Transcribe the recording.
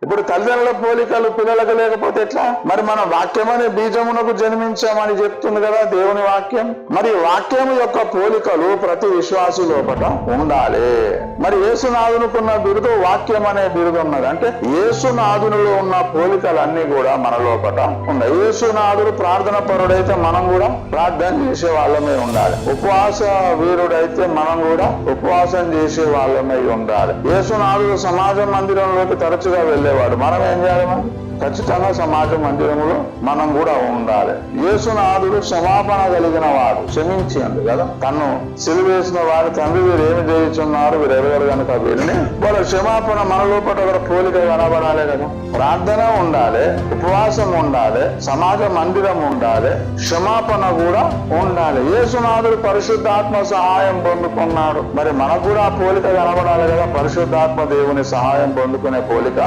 ఇప్పుడు తల్లిదండ్రుల పోలికలు పిల్లలకు లేకపోతే ఎట్లా? మరి మన వాక్యమనే బీజమునకు జన్మించామని చెప్తుంది కదా దేవుని వాక్యం. మరి వాక్యము యొక్క పోలికలు ప్రతి విశ్వాసి లోపల ఉండాలి. మరి యేసునాథునుకున్న బిరుదు వాక్యం అనే బిరుదు ఉన్నది. అంటే యేసునాథునిలో ఉన్న పోలికలన్నీ కూడా మన లోపల ఉన్నాయి. యేసునాథుడు ప్రార్థన పరుడైతే మనం కూడా ప్రార్థన చేసే వాళ్ళమే ఉండాలి. ఉపవాస వీరుడైతే మనం కూడా ఉపవాసం చేసే వాళ్ళమే ఉండాలి. యేసునాథుడు సమాజ మందిరంలోకి తరచుగా వెళ్ళేవాడు. మనం ఏం చేయాలి? ఖచ్చితంగా సమాజ మందిరంలో మనం కూడా ఉండాలి. యేసునాథుడు క్షమాపణ కలిగిన వాడు, క్షమించింది కదా. తను సిలువేసిన వారి తండ్రి వీరు ఏమి చేయుచున్నారు, వీరు ఎవరు కనుక వీరిని వాళ్ళ క్షమాపణ మన లోపల ఒక పోలిక కనబడాలి కదా. ప్రార్థన ఉండాలి, ఉపవాసం ఉండాలి, సమాజ మందిరం ఉండాలి, క్షమాపణ కూడా ఉండాలి. యేసునాథుడు పరిశుద్ధాత్మ సహాయం పొందుకున్నాడు. మరి మనకు కూడా ఆ పోలిక కనబడాలి కదా. పరిశుద్ధాత్మ దేవుని సహాయం పొందుకునే పోలిక